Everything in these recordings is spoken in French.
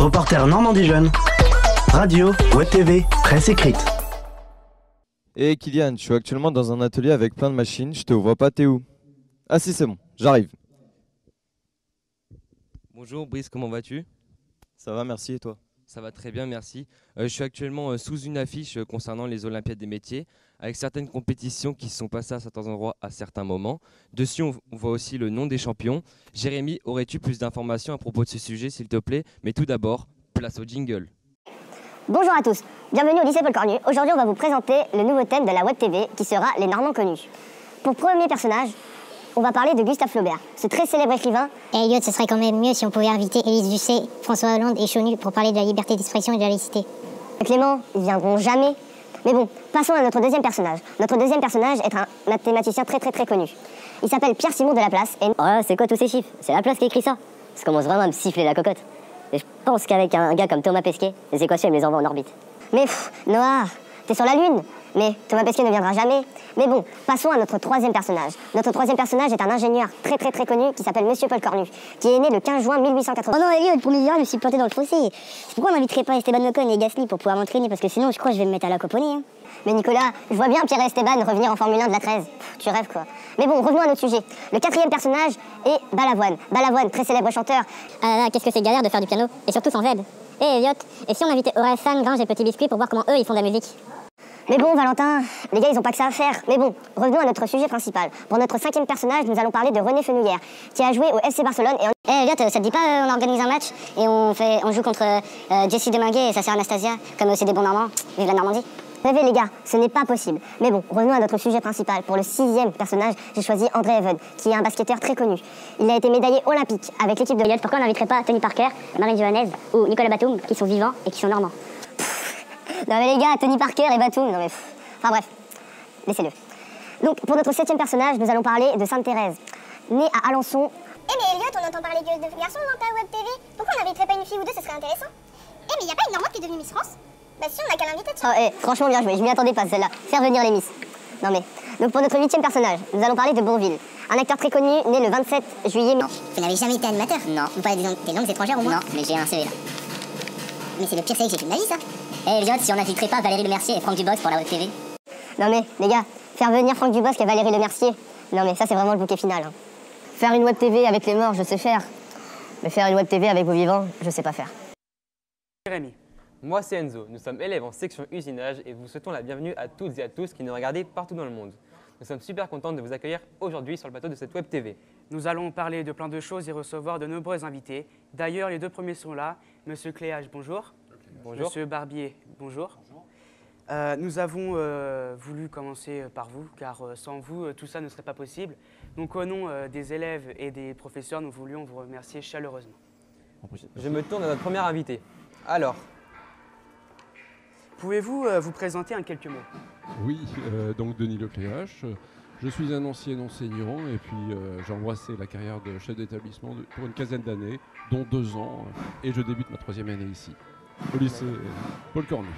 Reporter Normandie Jeune. Radio, web TV, presse écrite. Et Kylian, je suis actuellement dans un atelier avec plein de machines. Je te vois pas, t'es où? Ah si, c'est bon, j'arrive. Bonjour Brice, comment vas-tu? Ça va, merci, et toi? Ça va très bien, merci. Je suis actuellement sous une affiche concernant les Olympiades des métiers, avec certaines compétitions qui se sont passées à certains endroits à certains moments. Dessus, on voit aussi le nom des champions. Jérémy, aurais-tu plus d'informations à propos de ce sujet, s'il te plaît? Mais tout d'abord, place au jingle. Bonjour à tous, bienvenue au lycée Paul Cornu. Aujourd'hui, on va vous présenter le nouveau thème de la Web TV qui sera les Normands connus. Pour premier personnage, on va parler de Gustave Flaubert, ce très célèbre écrivain. Et Elliot, ce serait quand même mieux si on pouvait inviter Élise Lucet, François Hollande et Chonu pour parler de la liberté d'expression et de la laïcité. Clément, ils viendront jamais. Mais bon, passons à notre deuxième personnage. Notre deuxième personnage est un mathématicien très connu. Il s'appelle Pierre-Simon de Laplace. Et... Oh, c'est quoi tous ces chiffres? C'est Laplace qui écrit ça? Ça commence vraiment à me siffler la cocotte. Et je pense qu'avec un gars comme Thomas Pesquet, les équations, il me les envoie en orbite. Mais Noah, t'es sur la Lune. Mais Thomas Pesquet ne viendra jamais. Mais bon, passons à notre troisième personnage. Notre troisième personnage est un ingénieur très connu qui s'appelle Monsieur Paul Cornu, qui est né le 15 juin 1880. Oh non, Elliot, pour milliard, je me suis planté dans le fossé. Pourquoi on n'inviterait pas Esteban Ocon et Gasly pour pouvoir m'entraîner? Parce que sinon, je crois que je vais me mettre à la coponée. Mais Nicolas, je vois bien Pierre et Esteban revenir en Formule 1 de la 13. Tu rêves quoi. Mais bon, revenons à notre sujet. Le quatrième personnage est Balavoine. Balavoine, très célèbre chanteur. Ah là là, qu'est-ce que c'est galère de faire du piano. Et surtout sans aide. Eh Elliot, et si on invitait Orelsan, Grange et Petit Biscuit pour voir comment eux ils font de la musique? Mais bon, Valentin, les gars, ils ont pas que ça à faire. Mais bon, revenons à notre sujet principal. Pour notre cinquième personnage, nous allons parler de René Fenouillère, qui a joué au FC Barcelone. Eh Elliot, ça te dit pas, on organise un match et on joue contre Jessie Deminguet et sa sœur Anastasia, comme c'est des bons Normands. Vive la Normandie. Rêvez les gars, ce n'est pas possible. Mais bon, revenons à notre sujet principal. Pour le sixième personnage, j'ai choisi André Even, qui est un basketteur très connu. Il a été médaillé olympique avec l'équipe de... Elliot, pourquoi on n'inviterait pas Tony Parker, Marie Johannes ou Nicolas Batum, qui sont vivants et qui sont normands? Non mais les gars, Tony Parker et Batum, non mais... Enfin bref, laissez-le. Donc pour notre septième personnage, nous allons parler de Sainte-Thérèse, née à Alençon. Eh mais Elliot, on entend parler de garçons dans ta web TV. Pourquoi on n'inviterait pas une fille ou deux, ce serait intéressant? Eh mais y a pas une Normande qui est devenue Miss France? Bah si, on a qu'à l'inviter, tiens. Oh franchement bien joué, je m'y attendais pas celle-là. Faire venir les Miss. Non mais... Donc pour notre huitième personnage, nous allons parler de Bourvil, un acteur très connu, né le 27 juillet... Non, vous n'avez jamais été animateur? Non. Vous parlez des langues étrangères au moins? Non, mais j'ai un CV là. Mais c'est le pire CV que j'ai fait de ma vie, ça. Eh Elliot, si on n'inviterait pas Valérie Lemercier et Franck Dubosc pour la web TV? Non mais les gars, faire venir Franck Dubosc et Valérie Lemercier, non mais ça c'est vraiment le bouquet final. Hein. Faire une web TV avec les morts, je sais faire. Mais faire une web TV avec vos vivants, je sais pas faire. Jérémy, moi c'est Enzo, nous sommes élèves en section usinage et vous souhaitons la bienvenue à toutes et à tous qui nous regardez partout dans le monde. Nous sommes super contents de vous accueillir aujourd'hui sur le plateau de cette web TV. Nous allons parler de plein de choses et recevoir de nombreux invités. D'ailleurs, les deux premiers sont là. Monsieur Cléage, bonjour. Bonjour. Monsieur Barbier, bonjour. Nous avons voulu commencer par vous, car sans vous, tout ça ne serait pas possible. Donc au nom des élèves et des professeurs, nous voulions vous remercier chaleureusement. Je me tourne à notre premier invité. Alors, pouvez-vous vous présenter en quelques mots? Oui, donc Denis Lecléache. Je suis un ancien enseignant et puis j'ai embrassé la carrière de chef d'établissement pour une quinzaine d'années, dont 2 ans, et je débute ma 3e année ici, au lycée Paul Cornu.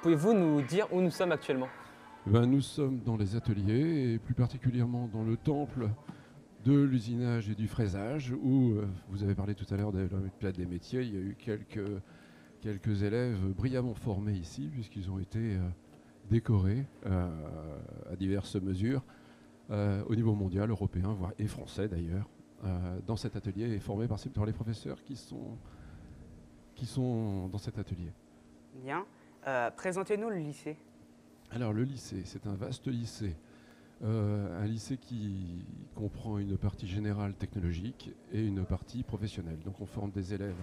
pouvez-vous nous dire où nous sommes actuellement? Nous sommes dans les ateliers et plus particulièrement dans le temple de l'usinage et du fraisage où, vous avez parlé tout à l'heure de l'Olympiade des métiers, il y a eu quelques élèves brillamment formés ici puisqu'ils ont été décorés à diverses mesures au niveau mondial, européen, voire et français d'ailleurs, dans cet atelier et formés par les professeurs qui sont dans cet atelier. Bien. Présentez-nous le lycée. Alors le lycée, c'est un vaste lycée. Un lycée qui comprend une partie générale technologique et une partie professionnelle. Donc on forme des élèves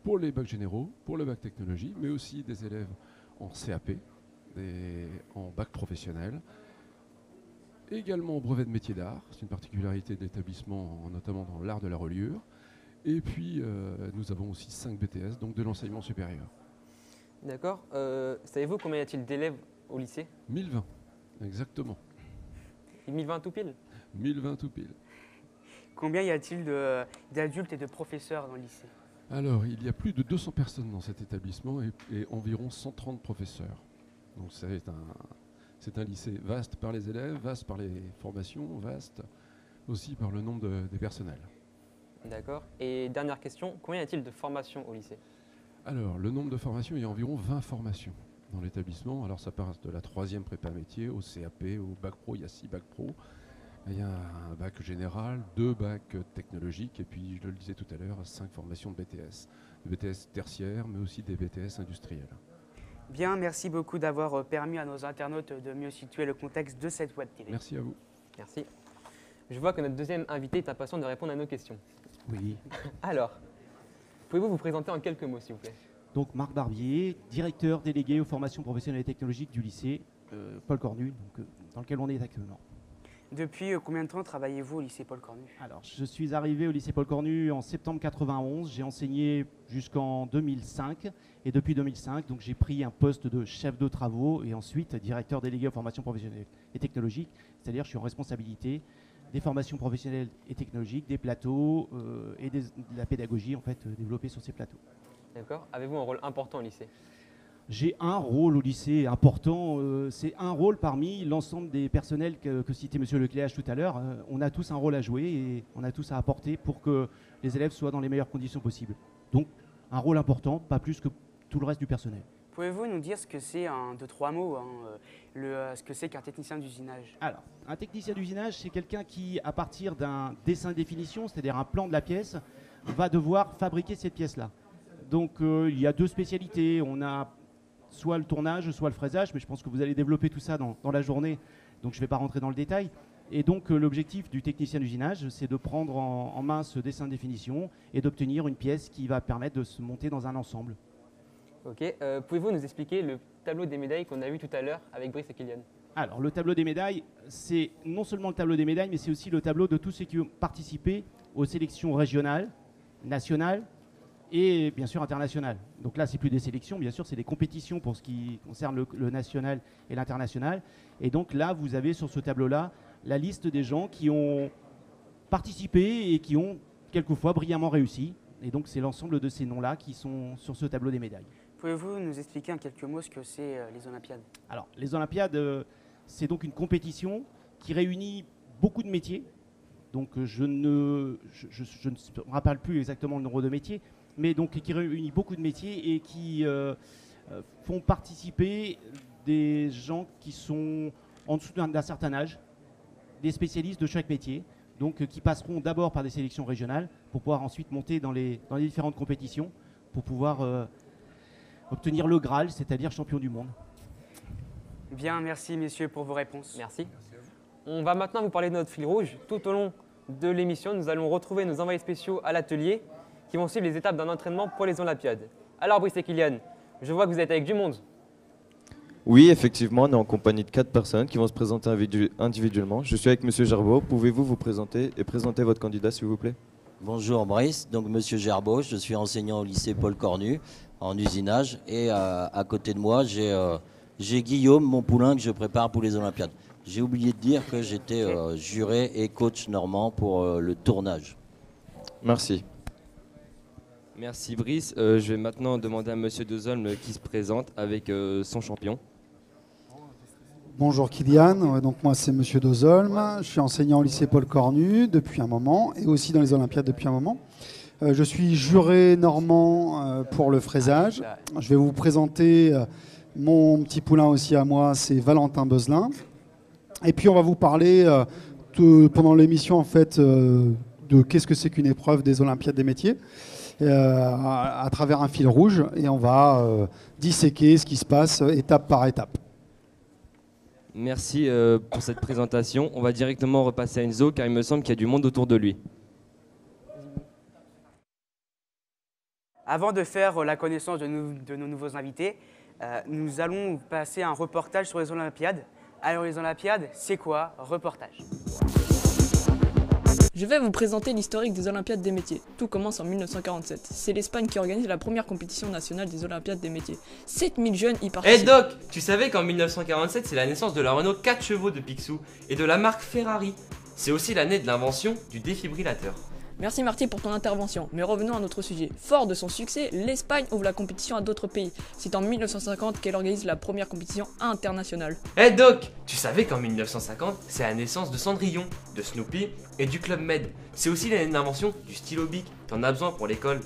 pour les bacs généraux, pour le bac technologie, mais aussi des élèves en CAP, en bac professionnel. Également en brevet de métier d'art, c'est une particularité de l'établissement, notamment dans l'art de la reliure. Et puis nous avons aussi 5 BTS, donc de l'enseignement supérieur. D'accord. Savez-vous combien y a-t-il d'élèves au lycée? 1020, exactement. 1020 tout pile? 1020 tout pile. Combien y a-t-il d'adultes et de professeurs dans le lycée? Alors, il y a plus de 200 personnes dans cet établissement et environ 130 professeurs. Donc c'est un lycée vaste par les élèves, vaste par les formations, vaste aussi par le nombre des personnels. D'accord. Et dernière question, combien y a-t-il de formations au lycée? Alors, le nombre de formations, il y a environ 20 formations dans l'établissement. Alors, ça passe de la 3e prépa métier au CAP, au bac pro. Il y a 6 bacs pro. Il y a un bac général, 2 bacs technologiques et puis, je le disais tout à l'heure, 5 formations de BTS. De BTS tertiaires, mais aussi des BTS industriels. Bien, merci beaucoup d'avoir permis à nos internautes de mieux situer le contexte de cette web TV. Merci à vous. Merci. Je vois que notre deuxième invité est impatient de répondre à nos questions. Oui. Alors, pouvez-vous vous présenter en quelques mots, s'il vous plaît? Donc Marc Barbier, directeur délégué aux formations professionnelles et technologiques du lycée Paul Cornu, dans lequel on est actuellement. Depuis combien de temps travaillez-vous au lycée Paul Cornu? Alors, je suis arrivé au lycée Paul Cornu en septembre 91. J'ai enseigné jusqu'en 2005. Et depuis 2005, donc, j'ai pris un poste de chef de travaux et ensuite directeur délégué aux formations professionnelles et technologiques. C'est-à-dire que je suis en responsabilité des formations professionnelles et technologiques, des plateaux et de la pédagogie en fait, développée sur ces plateaux. D'accord. Avez-vous un rôle important au lycée? J'ai un rôle au lycée important, c'est un rôle parmi l'ensemble des personnels que citait M. Lecléache tout à l'heure. On a tous un rôle à jouer et on a tous à apporter pour que les élèves soient dans les meilleures conditions possibles. Donc un rôle important, pas plus que tout le reste du personnel. Pouvez-vous nous dire ce que c'est, en 2-3 mots, ce que c'est qu'un technicien d'usinage? Alors, un technicien d'usinage, c'est quelqu'un qui, à partir d'un dessin de définition, c'est-à-dire un plan de la pièce, va devoir fabriquer cette pièce-là. Donc il y a 2 spécialités. On a soit le tournage, soit le fraisage, mais je pense que vous allez développer tout ça dans la journée, donc je ne vais pas rentrer dans le détail. Et donc l'objectif du technicien d'usinage, c'est de prendre en main ce dessin de définition et d'obtenir une pièce qui va permettre de se monter dans un ensemble. Ok, pouvez-vous nous expliquer le tableau des médailles qu'on a vu tout à l'heure avec Brice et Kylian? Alors le tableau des médailles, c'est non seulement le tableau des médailles, mais c'est aussi le tableau de tous ceux qui ont participé aux sélections régionales, nationales, et bien sûr international. Donc là, c'est plus des sélections, bien sûr, c'est des compétitions pour ce qui concerne le national et l'international. Et donc là, vous avez sur ce tableau-là la liste des gens qui ont participé et qui ont quelquefois brillamment réussi. Et donc c'est l'ensemble de ces noms-là qui sont sur ce tableau des médailles. Pouvez-vous nous expliquer en quelques mots ce que c'est les Olympiades? Alors, les Olympiades, c'est donc une compétition qui réunit beaucoup de métiers. Donc je ne me rappelle plus exactement le nombre de métiers, mais donc qui réunit beaucoup de métiers et qui font participer des gens qui sont en dessous d'un certain âge, des spécialistes de chaque métier, donc qui passeront d'abord par des sélections régionales pour pouvoir ensuite monter dans les différentes compétitions pour pouvoir obtenir le Graal, c'est-à-dire champion du monde. Bien, merci messieurs pour vos réponses. Merci. On va maintenant vous parler de notre fil rouge. Tout au long de l'émission, nous allons retrouver nos envoyés spéciaux à l'atelier qui vont suivre les étapes d'un entraînement pour les Olympiades. Alors Brice et Kylian, je vois que vous êtes avec du monde. Oui, effectivement, on est en compagnie de 4 personnes qui vont se présenter individuellement. Je suis avec M. Gerbeau. Pouvez-vous vous présenter et présenter votre candidat, s'il vous plaît? Bonjour Brice, donc M. Gerbeau, je suis enseignant au lycée Paul Cornu en usinage et à côté de moi j'ai Guillaume, mon poulain que je prépare pour les Olympiades. J'ai oublié de dire que j'étais juré et coach normand pour le tournage. Merci. Merci Brice. Je vais maintenant demander à Monsieur Dezolme qui se présente avec son champion. Bonjour Kylian, donc moi c'est Monsieur Dozolme, je suis enseignant au lycée Paul Cornu depuis un moment et aussi dans les Olympiades depuis un moment. Je suis juré normand pour le fraisage. Je vais vous présenter mon petit poulain aussi à moi, c'est Valentin Beuzelin. Et puis on va vous parler pendant l'émission en fait de qu'est-ce que c'est qu'une épreuve des Olympiades des métiers à travers un fil rouge et on va disséquer ce qui se passe étape par étape. Merci pour cette présentation. On va directement repasser à Enzo car il me semble qu'il y a du monde autour de lui. Avant de faire la connaissance de nos nouveaux invités, nous allons passer un reportage sur les Olympiades. Alors les Olympiades, c'est quoi? Reportage. Je vais vous présenter l'historique des Olympiades des métiers. Tout commence en 1947. C'est l'Espagne qui organise la première compétition nationale des Olympiades des métiers. 7000 jeunes y participent. Hey Doc, tu savais qu'en 1947, c'est la naissance de la Renault 4 chevaux de Picsou et de la marque Ferrari. C'est aussi l'année de l'invention du défibrillateur. Merci Marty pour ton intervention, mais revenons à notre sujet. Fort de son succès, l'Espagne ouvre la compétition à d'autres pays. C'est en 1950 qu'elle organise la première compétition internationale. Hey Doc, tu savais qu'en 1950, c'est la naissance de Cendrillon, de Snoopy et du Club Med. C'est aussi l'année d'invention du stylo Bic. T'en as besoin pour l'école.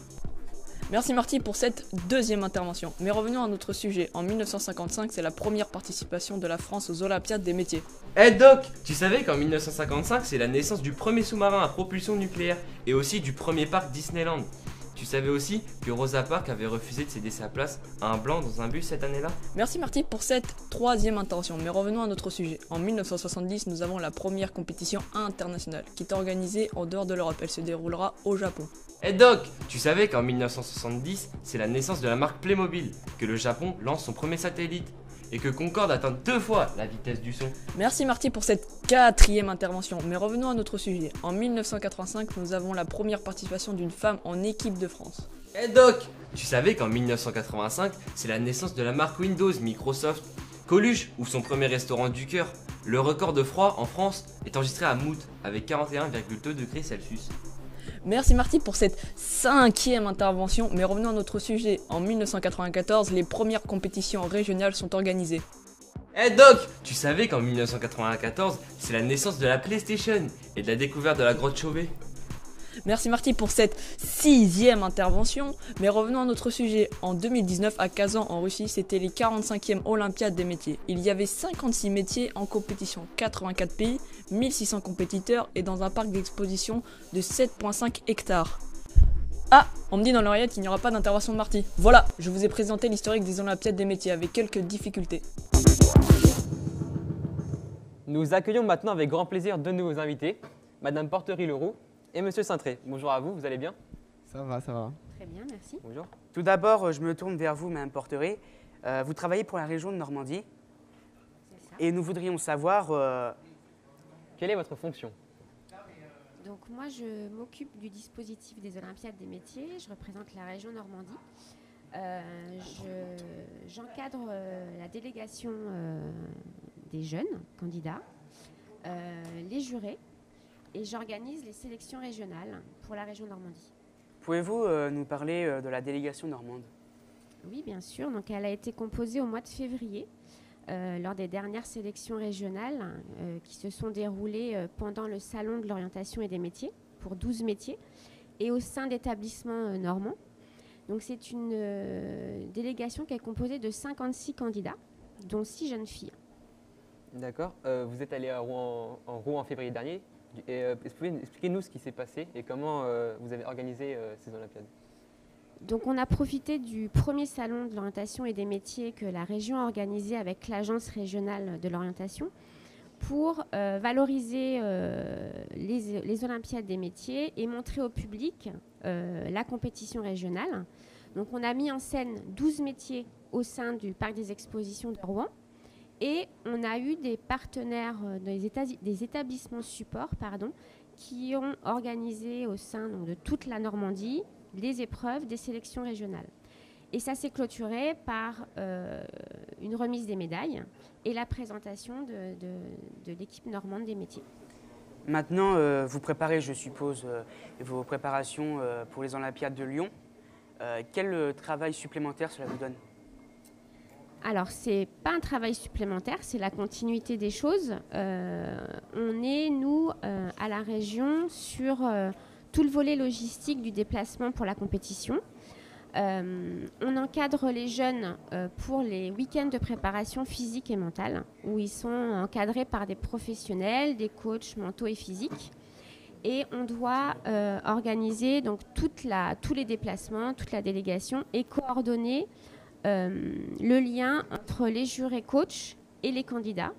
Merci Marty pour cette deuxième intervention. Mais revenons à notre sujet. En 1955, c'est la première participation de la France aux Olympiades des métiers. Eh Doc, tu savais qu'en 1955, c'est la naissance du premier sous-marin à propulsion nucléaire et aussi du premier parc Disneyland. Tu savais aussi que Rosa Parks avait refusé de céder sa place à un blanc dans un bus cette année-là? Merci Marty pour cette troisième intervention, mais revenons à notre sujet. En 1970, nous avons la première compétition internationale qui est organisée en dehors de l'Europe. Elle se déroulera au Japon. Eh Doc, tu savais qu'en 1970, c'est la naissance de la marque Playmobil, que le Japon lance son premier satellite et que Concorde atteint 2 fois la vitesse du son. Merci Marty pour cette quatrième intervention, mais revenons à notre sujet. En 1985, nous avons la première participation d'une femme en équipe de France. Eh Doc, tu savais qu'en 1985, c'est la naissance de la marque Windows Microsoft. Coluche ouvre son premier restaurant du cœur. Le record de froid en France est enregistré à Mout avec 41,2 degrés Celsius. Merci Marty pour cette cinquième intervention, mais revenons à notre sujet. En 1994, les premières compétitions régionales sont organisées. Eh Doc, tu savais qu'en 1994, c'est la naissance de la PlayStation et de la découverte de la grotte Chauvet? Merci Marty pour cette sixième intervention, mais revenons à notre sujet. En 2019, à Kazan en Russie, c'était les 45e Olympiades des métiers. Il y avait 56 métiers en compétition, 84 pays, 1600 compétiteurs et dans un parc d'exposition de 7,5 hectares. Ah, on me dit dans l'oreillette qu'il n'y aura pas d'intervention de Marty. Voilà, je vous ai présenté l'historique des Olympiades des métiers avec quelques difficultés. Nous accueillons maintenant avec grand plaisir deux nouveaux invités, Madame Portery-Leroux et Monsieur Cintré. Bonjour à vous, vous allez bien? Ça va, ça va. Très bien, merci. Bonjour. Tout d'abord, je me tourne vers vous, Madame Portery. Vous travaillez pour la région de Normandie. C'est ça. Et nous voudrions savoir... Quelle est votre fonction? Donc moi, je m'occupe du dispositif des Olympiades des métiers. Je représente la région Normandie. J'encadre la délégation des jeunes candidats, les jurés, et j'organise les sélections régionales pour la région Normandie. Pouvez-vous nous parler de la délégation normande? Oui, bien sûr. Donc, elle a été composée au mois de février lors des dernières sélections régionales qui se sont déroulées pendant le Salon de l'orientation et des métiers pour 12 métiers et au sein d'établissements normands. Donc, c'est une délégation qui est composée de 56 candidats, dont 6 jeunes filles. D'accord. Vous êtes allé à Rouen en février dernier. Expliquez-nous ce qui s'est passé et comment vous avez organisé ces Olympiades. Donc on a profité du premier salon de l'orientation et des métiers que la région a organisé avec l'Agence régionale de l'orientation pour valoriser les Olympiades des métiers et montrer au public la compétition régionale. Donc on a mis en scène 12 métiers au sein du parc des expositions de Rouen. Et on a eu des partenaires, des établissements supports, qui ont organisé au sein de toute la Normandie les épreuves des sélections régionales. Et ça s'est clôturé par une remise des médailles et la présentation de l'équipe normande des métiers. Maintenant, vous préparez, je suppose, vos préparations pour les Olympiades de Lyon. Quel travail supplémentaire cela vous donne ? Alors, ce n'est pas un travail supplémentaire, c'est la continuité des choses. On est, nous, à la région, sur tout le volet logistique du déplacement pour la compétition. On encadre les jeunes pour les week-ends de préparation physique et mentale, où ils sont encadrés par des professionnels, des coachs mentaux et physiques. Et on doit organiser donc, tous les déplacements, toute la délégation et coordonner le lien entre les jurés coachs et les candidats.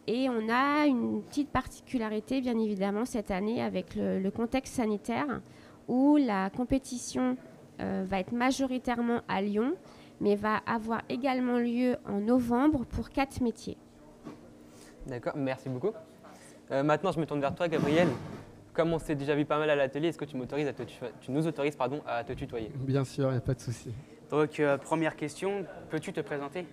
Et on a une petite particularité, bien évidemment, cette année avec le contexte sanitaire où la compétition va être majoritairement à Lyon, mais va avoir également lieu en novembre pour 4 métiers. D'accord, merci beaucoup. Maintenant, je me tourne vers toi, Gabriel. Comme on s'est déjà vu pas mal à l'atelier, est-ce que tu nous autorises à te tutoyer? Bien sûr, il n'y a pas de souci. Donc, première question, peux-tu te présenter?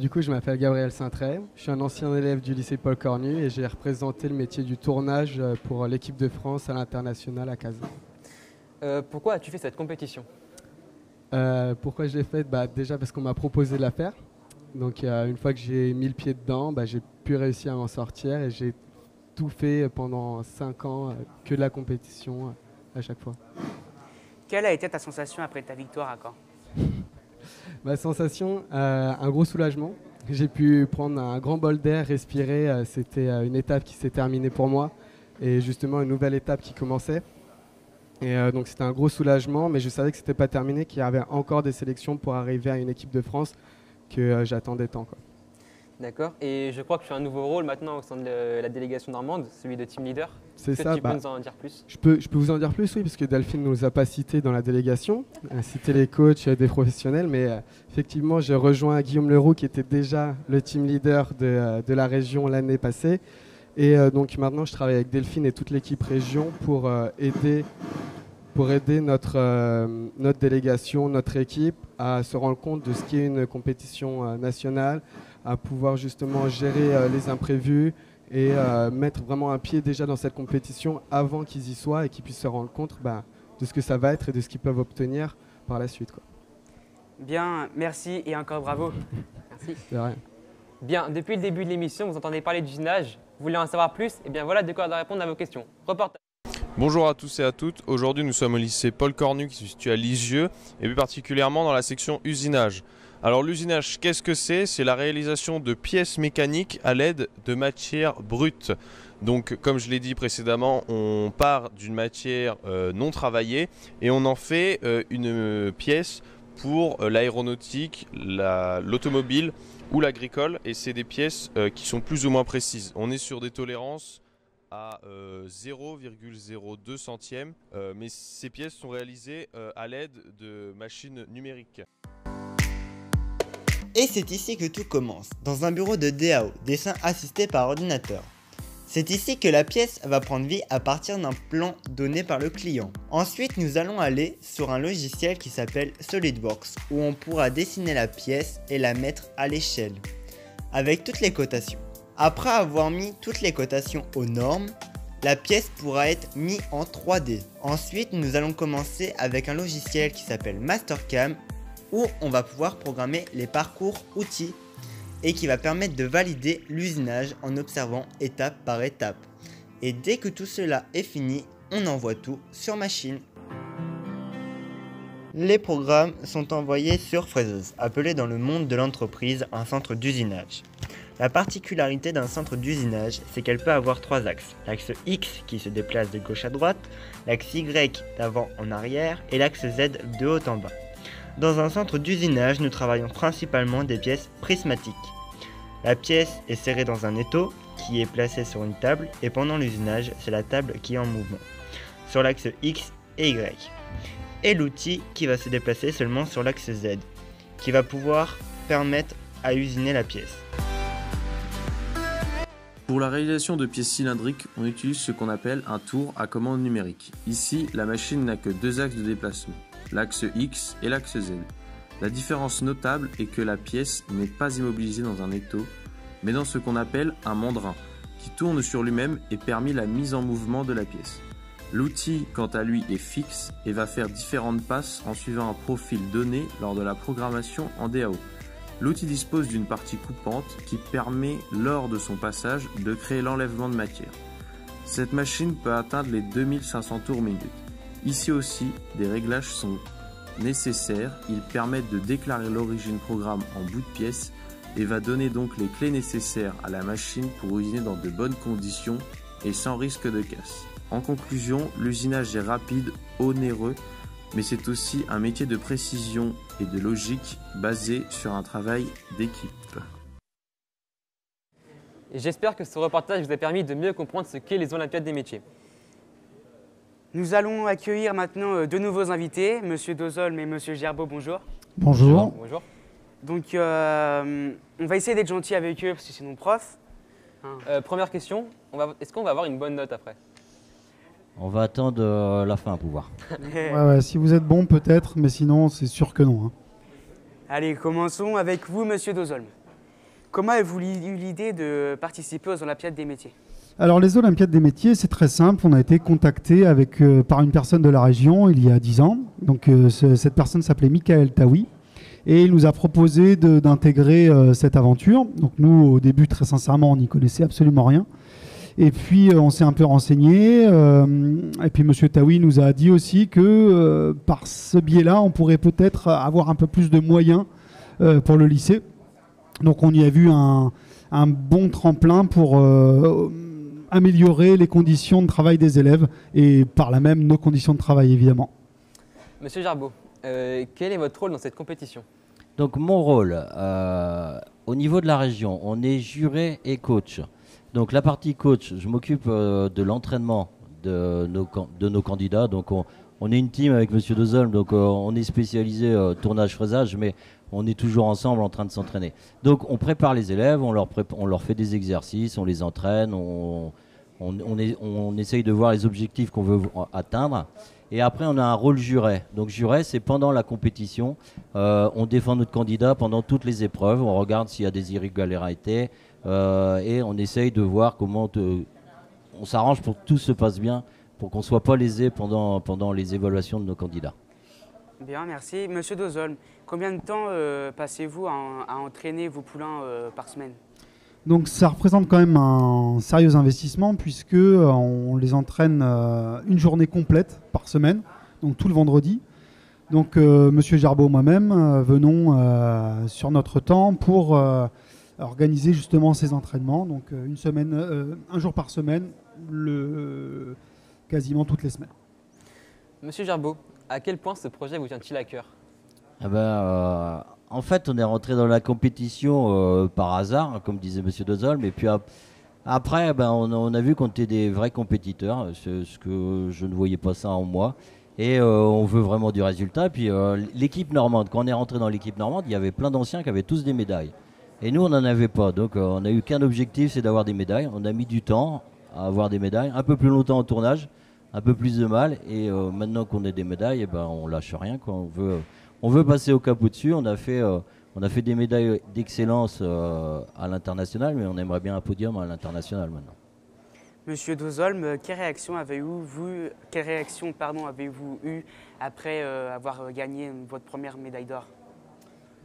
Du coup, je m'appelle Gabriel Cintré, je suis un ancien élève du lycée Paul Cornu et j'ai représenté le métier du tournage pour l'équipe de France à l'international à Kazan. Pourquoi as-tu fait cette compétition? Pourquoi je l'ai faite? Déjà parce qu'on m'a proposé de la faire. Donc une fois que j'ai mis le pied dedans, j'ai pu réussir à m'en sortir et j'ai tout fait pendant 5 ans, que de la compétition à chaque fois. quelle a été ta sensation après ta victoire à Caen? Ma sensation, un gros soulagement. J'ai pu prendre un grand bol d'air, respirer. C'était une étape qui s'est terminée pour moi et justement une nouvelle étape qui commençait. Et donc c'était un gros soulagement, mais je savais que ce n'était pas terminé, qu'il y avait encore des sélections pour arriver à une équipe de France que j'attendais tant, quoi. D'accord. Et je crois que tu as un nouveau rôle maintenant au sein de la délégation normande, celui de team leader. C'est Est-ce ça. que tu peux nous en dire plus? Je peux vous en dire plus, oui, parce que Delphine ne nous a pas cités dans la délégation. Elle a cité les coachs des professionnels, mais effectivement, j'ai rejoint Guillaume Leroux, qui était déjà le team leader de la région l'année passée. Et donc maintenant, je travaille avec Delphine et toute l'équipe région pour aider notre délégation, notre équipe à se rendre compte de ce qu'est une compétition nationale, à pouvoir justement gérer les imprévus et mettre vraiment un pied déjà dans cette compétition avant qu'ils y soient et qu'ils puissent se rendre compte de ce que ça va être et de ce qu'ils peuvent obtenir par la suite, quoi. Bien, merci et encore bravo. Merci. De rien. Bien, depuis le début de l'émission, vous entendez parler d'usinage. Vous voulez en savoir plus? Et bien voilà de quoi répondre à vos questions. Reportage. Bonjour à tous et à toutes. Aujourd'hui, nous sommes au lycée Paul Cornu qui se situe à Lisieux et plus particulièrement dans la section usinage. Alors l'usinage, qu'est-ce que c'est? C'est la réalisation de pièces mécaniques à l'aide de matières brutes. Donc comme je l'ai dit précédemment, on part d'une matière non travaillée et on en fait une pièce pour l'aéronautique, l'automobile ou l'agricole. Et c'est des pièces qui sont plus ou moins précises. On est sur des tolérances à 0,02 centièmes, mais ces pièces sont réalisées à l'aide de machines numériques. Et c'est ici que tout commence, dans un bureau de DAO, dessin assisté par ordinateur. C'est ici que la pièce va prendre vie à partir d'un plan donné par le client. Ensuite, nous allons aller sur un logiciel qui s'appelle SolidWorks, où on pourra dessiner la pièce et la mettre à l'échelle, avec toutes les cotations. Après avoir mis toutes les cotations aux normes, la pièce pourra être mise en 3D. Ensuite, nous allons commencer avec un logiciel qui s'appelle Mastercam, où on va pouvoir programmer les parcours outils et qui va permettre de valider l'usinage en observant étape par étape. Et dès que tout cela est fini, on envoie tout sur machine. Les programmes sont envoyés sur fraiseuse, appelé dans le monde de l'entreprise un centre d'usinage. La particularité d'un centre d'usinage, c'est qu'elle peut avoir trois axes. L'axe X qui se déplace de gauche à droite, l'axe Y d'avant en arrière et l'axe Z de haut en bas. Dans un centre d'usinage, nous travaillons principalement des pièces prismatiques. La pièce est serrée dans un étau qui est placé sur une table et pendant l'usinage, c'est la table qui est en mouvement sur l'axe X et Y. Et l'outil qui va se déplacer seulement sur l'axe Z, qui va pouvoir permettre à usiner la pièce. Pour la réalisation de pièces cylindriques, on utilise ce qu'on appelle un tour à commande numérique. Ici, la machine n'a que deux axes de déplacement, l'axe X et l'axe Z. La différence notable est que la pièce n'est pas immobilisée dans un étau, mais dans ce qu'on appelle un mandrin, qui tourne sur lui-même et permet la mise en mouvement de la pièce. L'outil, quant à lui, est fixe et va faire différentes passes en suivant un profil donné lors de la programmation en DAO. L'outil dispose d'une partie coupante qui permet, lors de son passage, de créer l'enlèvement de matière. Cette machine peut atteindre les 2500 tours minute. Ici aussi, des réglages sont nécessaires. Ils permettent de déclarer l'origine programme en bout de pièce et va donner donc les clés nécessaires à la machine pour usiner dans de bonnes conditions et sans risque de casse. En conclusion, l'usinage est rapide, onéreux, mais c'est aussi un métier de précision et de logique basé sur un travail d'équipe. J'espère que ce reportage vous a permis de mieux comprendre ce qu'est les Olympiades des métiers. Nous allons accueillir maintenant deux nouveaux invités, Monsieur Dozolm et Monsieur Gerbeau, bonjour. Bonjour. Bonjour. Donc on va essayer d'être gentil avec eux parce que c'est nos profs. Première question, est-ce qu'on va avoir une bonne note après? On va attendre la fin pour voir. Ouais, si vous êtes bon peut-être, mais sinon c'est sûr que non. Allez, commençons avec vous, Monsieur Dozolm. Comment avez-vous eu l'idée de participer aux Olympiades des métiers? Alors les Olympiades des métiers, c'est très simple. On a été contacté par une personne de la région il y a 10 ans. Donc cette personne s'appelait Michael Taoui. Et il nous a proposé d'intégrer cette aventure. Donc nous, au début, très sincèrement, on n'y connaissait absolument rien. Et puis on s'est un peu renseigné. Et puis Monsieur Taoui nous a dit aussi que par ce biais-là, on pourrait peut-être avoir un peu plus de moyens pour le lycée. Donc on y a vu un bon tremplin pour améliorer les conditions de travail des élèves et par là même nos conditions de travail évidemment. Monsieur Jarbeau, quel est votre rôle dans cette compétition? Donc mon rôle, au niveau de la région, on est juré et coach. Donc la partie coach, je m'occupe de l'entraînement de nos candidats. Donc on est une team avec Monsieur Dozolm, donc on est spécialisé tournage, fraisage, mais on est toujours ensemble en train de s'entraîner. Donc on prépare les élèves, on leur fait des exercices, on les entraîne, on essaye de voir les objectifs qu'on veut atteindre. Et après, on a un rôle juré. Donc juré, c'est pendant la compétition, on défend notre candidat pendant toutes les épreuves, on regarde s'il y a des irrégularités et on essaye de voir comment on s'arrange pour que tout se passe bien, pour qu'on ne soit pas lésé pendant les évaluations de nos candidats. Bien, merci. Monsieur Dozolm, combien de temps passez-vous à entraîner vos poulains par semaine? Donc ça représente quand même un sérieux investissement puisque on les entraîne une journée complète par semaine, donc tout le vendredi. Donc Monsieur Jarbeau et moi-même venons sur notre temps pour organiser justement ces entraînements. Donc un jour par semaine, quasiment toutes les semaines. Monsieur Jarbeau, à quel point ce projet vous tient-il à cœur? En fait, on est rentré dans la compétition par hasard, comme disait Monsieur Dozolm, et puis après, on a vu qu'on était des vrais compétiteurs, ce que je ne voyais pas ça en moi, et on veut vraiment du résultat. Et puis l'équipe normande, quand on est rentré dans l'équipe normande, il y avait plein d'anciens qui avaient tous des médailles, et nous on n'en avait pas, donc on n'a eu qu'un objectif, c'est d'avoir des médailles. On a mis du temps à avoir des médailles, un peu plus longtemps en tournage, un peu plus de mal, et maintenant qu'on a des médailles, on lâche rien, quoi. On veut passer au cap au-dessus. On a fait des médailles d'excellence à l'international, mais on aimerait bien un podium à l'international maintenant. Monsieur Dozolm, quelle réaction avez-vous eu après avoir gagné votre première médaille d'or?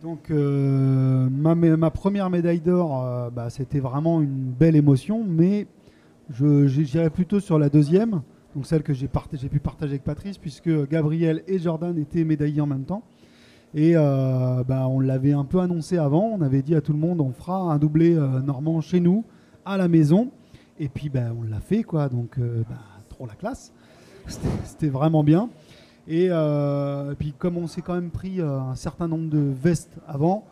Donc ma première médaille d'or, c'était vraiment une belle émotion, mais j'irais plutôt sur la deuxième, donc celle que j'ai pu partager avec Patrice, puisque Gabriel et Jordan étaient médaillés en même temps. Et on l'avait un peu annoncé avant, on avait dit à tout le monde on fera un doublé normand chez nous, à la maison. Et puis on l'a fait, quoi, donc trop la classe, c'était vraiment bien. Et puis comme on s'est quand même pris un certain nombre de vestes avant,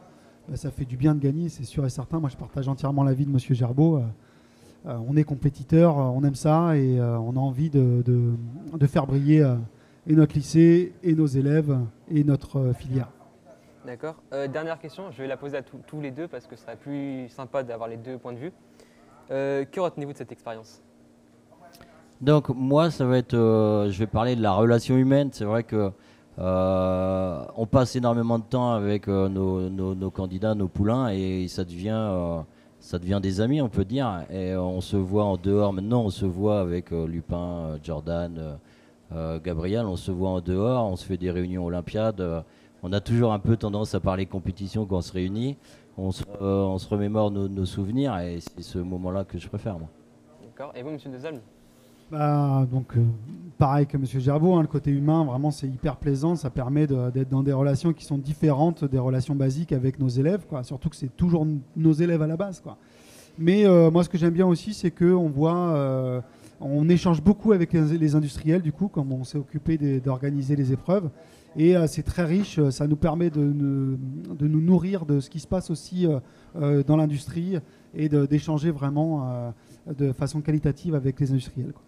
ça fait du bien de gagner, c'est sûr et certain. Moi je partage entièrement l'avis de Monsieur Jarbeau. On est compétiteur, on aime ça et on a envie de faire briller et notre lycée, et nos élèves, et notre filière. D'accord. Dernière question, je vais la poser à tous les deux parce que ce serait plus sympa d'avoir les deux points de vue. Que retenez-vous de cette expérience? Donc moi, ça va être, je vais parler de la relation humaine. C'est vrai que on passe énormément de temps avec nos candidats, nos poulains, et ça devient des amis, on peut dire. Et on se voit en dehors. Maintenant, on se voit avec Lupin, Jordan, Gabriel. On se voit en dehors. On se fait des réunions olympiades. On a toujours un peu tendance à parler compétition quand on se réunit. On se remémore nos souvenirs, et c'est ce moment-là que je préfère, moi. D'accord. Et vous, Monsieur Dozolm? Pareil que Monsieur Jarbeau, le côté humain, vraiment c'est hyper plaisant, ça permet d'être dans des relations qui sont différentes des relations basiques avec nos élèves, quoi. Surtout que c'est toujours nos élèves à la base, quoi. Mais moi ce que j'aime bien aussi, c'est qu'on voit, on échange beaucoup avec les industriels, du coup, comme on s'est occupé d'organiser les épreuves, et c'est très riche, ça nous permet de nous nourrir de ce qui se passe aussi dans l'industrie, et d'échanger vraiment de façon qualitative avec les industriels, quoi.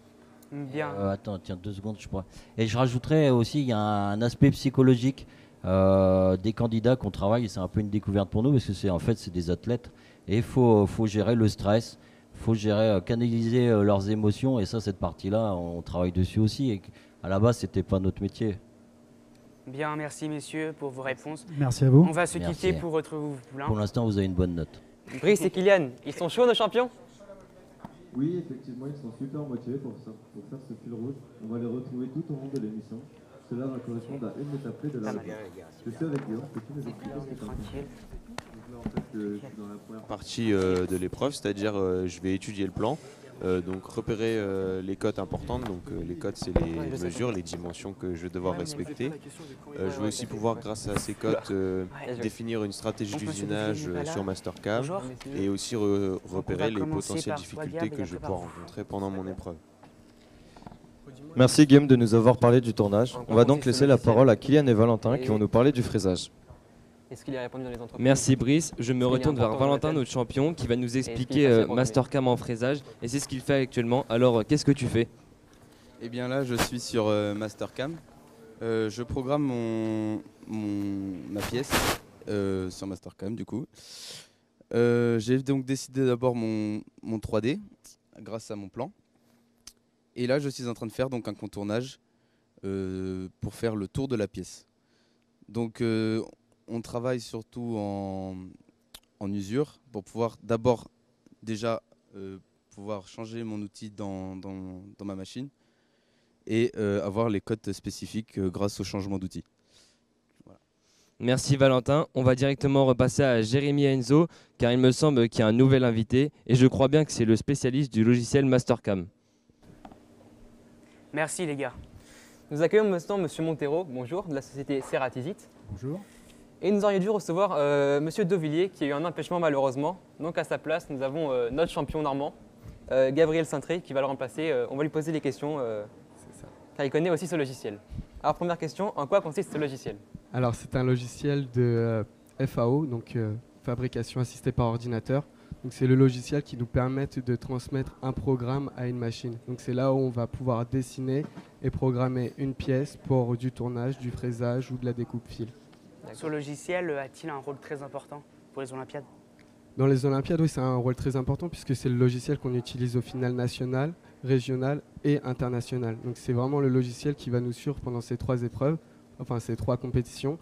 Bien. Attends, tiens 2 secondes, je crois. Et je rajouterais aussi, il y a un aspect psychologique des candidats qu'on travaille, et c'est un peu une découverte pour nous, parce que c'est des athlètes, et il faut gérer le stress, il faut gérer, canaliser leurs émotions, et ça, cette partie-là, on travaille dessus aussi, et à la base, c'était pas notre métier. Bien, merci messieurs pour vos réponses. Merci à vous. On va se quitter pour retrouver vos poulains. Pour l'instant, vous avez une bonne note. Brice et Kylian, ils sont chauds nos champions? Oui, effectivement, ils sont super motivés pour faire ce fil rouge. On va les retrouver tout au long de l'émission. Cela va correspondre à une étape clé de la réponse. Je suis avec Guillaume, peux-tu nous expliquer ce que tu as fait? En fait, dans la première partie de l'épreuve, c'est-à-dire je vais étudier le plan Donc repérer les cotes importantes, donc les cotes c'est les mesures, les dimensions que je vais devoir respecter. Je vais aussi pouvoir grâce à ces cotes définir une stratégie d'usinage sur Mastercam et aussi repérer les potentielles difficultés que je vais pouvoir rencontrer pendant mon épreuve. Merci Guillaume de nous avoir parlé du tournage. On va donc laisser la parole à Kylian et Valentin qui vont nous parler du fraisage. Est-ce qu'il a répondu dans les entreprises? Merci Brice, je me retourne vers Valentin, notre champion, qui va nous expliquer Mastercam en fraisage, et c'est ce qu'il fait actuellement. Alors qu'est-ce que tu fais? Eh bien là je suis sur Mastercam, je programme ma pièce sur Mastercam du coup. J'ai donc décidé d'abord mon 3D grâce à mon plan, et là je suis en train de faire donc un contournage pour faire le tour de la pièce. Donc on travaille surtout en usure pour pouvoir d'abord déjà pouvoir changer mon outil dans ma machine et avoir les cotes spécifiques grâce au changement d'outil. Voilà. Merci Valentin. On va directement repasser à Jérémy et Enzo car il me semble qu'il y a un nouvel invité et je crois bien que c'est le spécialiste du logiciel Mastercam. Merci les gars. Nous accueillons maintenant Monsieur Montero, bonjour, de la société Ceratizit. Bonjour. Et nous aurions dû recevoir Monsieur Devilliers qui a eu un empêchement malheureusement. Donc à sa place, nous avons notre champion normand, Gabriel Cintré, qui va le remplacer. On va lui poser des questions car il connaît aussi ce logiciel. Alors première question, en quoi consiste ce logiciel? Alors c'est un logiciel de FAO, donc fabrication assistée par ordinateur. Donc c'est le logiciel qui nous permet de transmettre un programme à une machine. Donc c'est là où on va pouvoir dessiner et programmer une pièce pour du tournage, du fraisage ou de la découpe fil. Ce logiciel a-t-il un rôle très important pour les Olympiades? Dans les Olympiades, oui, c'est un rôle très important puisque c'est le logiciel qu'on utilise au final national, régional et international. Donc c'est vraiment le logiciel qui va nous suivre pendant ces 3 épreuves, enfin ces 3 compétitions.